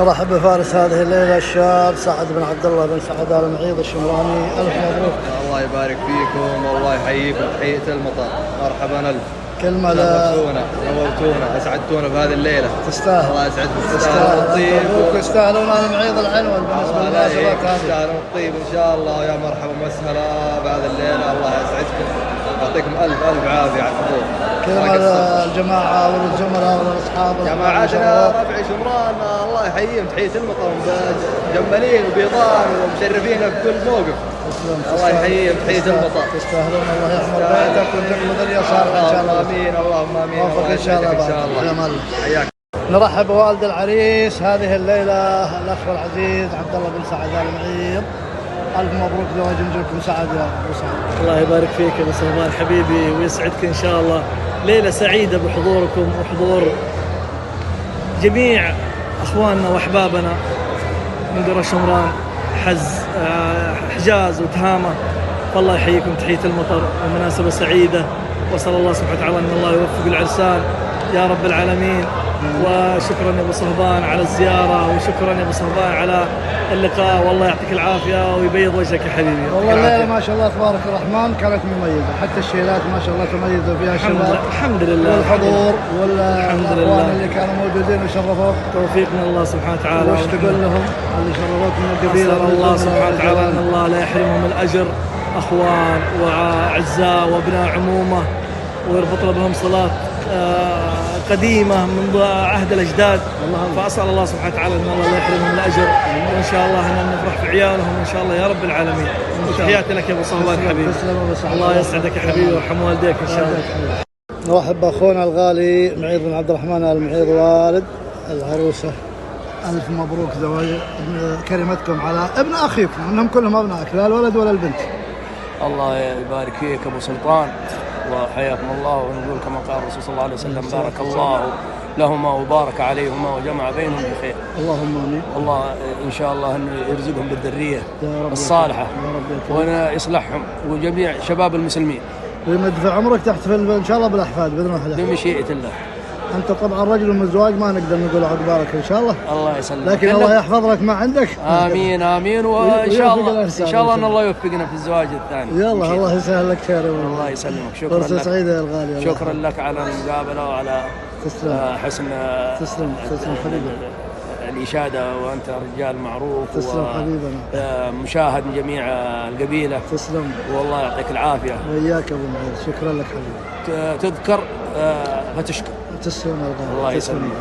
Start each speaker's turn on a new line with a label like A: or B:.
A: نرحب بفارس هذه الليلة الشاب سعد بن عبد الله بن سعد آل معيض الشمراني. ألف مبروك.
B: الله يبارك فيكم والله يحييكم تحية المطر. مرحبا ألف.
A: كلمة
B: نورتونا أسعدتونا بهذه الليلة.
A: تستاهل.
B: الله يسعدكم. تستاهلون
A: الطيب. يستاهلون آل معيض العنوان بالنسبة للمناسبات هذه.
B: تستاهلون الطيب إن شاء الله. يا مرحبا ومسهلا بهذه الليلة. الله يسعدكم. يعطيكم ألف عافية على الحضور.
A: كلمة الجماعة والزملاء والأصحاب
B: جماعتنا ربع شمران الله يحييهم تحية المطر. جمالين وبيضان ومشرفين في كل موقف. الله يحييهم تحية المطر.
A: تستاهلون. الله يحفظ بيتك وتقبل ذرية صالحة إن شاء الله.
B: آمين. اللهم آمين.
A: موفق إن شاء الله.
B: حياك.
A: نرحب بوالد العريس هذه الليلة الأخ العزيز عبد الله بن سعد آل معيض. ألف مبروك زواج نجوكم سعد يا أبو سعد.
C: الله يبارك فيك يا أبو سلمان حبيبي ويسعدك إن شاء الله. ليلة سعيدة بحضوركم وحضور جميع أخواننا وأحبابنا من قرى شمران حجاز وتهامة. والله يحييكم تحية المطر ومناسبة سعيدة. وصلى الله سبحانه وتعالى أن الله يوفق العرسان يا رب العالمين. وشكرا يا ابو صهبان على الزياره وشكرا يا ابو صهبان على اللقاء. والله يعطيك العافيه ويبيض وجهك يا حبيبي.
A: والله الليله ما شاء الله تبارك الرحمن كانت مميزه. حتى الشيلات ما شاء الله تميزوا فيها الشباب.
C: الحمد لله.
A: والحضور والاخوان اللي كانوا موجودين وشرفوك.
C: توفيق من الله سبحانه وتعالى.
A: وش تقول لهم اللي شرفوك من القبيله؟
C: أسأل الله سبحانه وتعالى ان الله لا يحرمهم الاجر. اخوان واعزاء وابناء عمومه ويربط بهم صلاه قديمة منذ عهد الأجداد. فأسأل الله سبحانه وتعالى أن الله لا يحرمهم الأجر وإن شاء الله أن نفرح في عيالهم إن شاء الله يا رب العالمين. وتحياتي لك يا أبو صهبان حبيبي. الله يسعدك يا حبيبي ويرحم والديك إن شاء الله.
A: نرحب بأخونا الغالي معيض بن عبد الرحمن آل معيض والد العروسة. ألف مبروك زواج كريمتكم على ابن أخيكم. إنهم كلهم أبنائك لا الولد ولا البنت.
D: الله يبارك فيك أبو سلطان وحياكم الله. ونقول كما قال الرسول صلى الله عليه وسلم بارك الله لهما وبارك عليهما وجمع بينهم بخير.
A: اللهم امين.
D: الله ان شاء الله انه يرزقهم بالذريه الصالحه وأنا يصلحهم وجميع شباب المسلمين.
A: ويمد في عمرك تحتفل ان شاء الله بالاحفاد باذن الله.
D: بمشيئه الله.
A: انت طبعا رجل من الزواج ما نقدر نقول عقبالك ان شاء الله.
D: الله يسلمك.
A: لكن الله يحفظ لك ما عندك.
D: امين امين. وان شاء الله ان شاء الله ان الله يوفقنا في الزواج الثاني.
A: يلا الله يسهل لك خير.
D: الله يسلمك. شكرا
A: فرصة سعيدة يا الغالي.
D: شكرا لك على المقابله وعلى حسن
A: تسلم حبيبي
D: الإشادة. وأنت رجال معروف.
A: تسلم حبيبنا.
D: مشاهد من جميع القبيلة.
A: تسلم.
D: والله يعطيك العافية.
A: وإياك أبو معيض. شكرا لك حبيبي.
D: تذكر فتشكر.
A: تسلم يا الغالي.
D: الله يسلمك.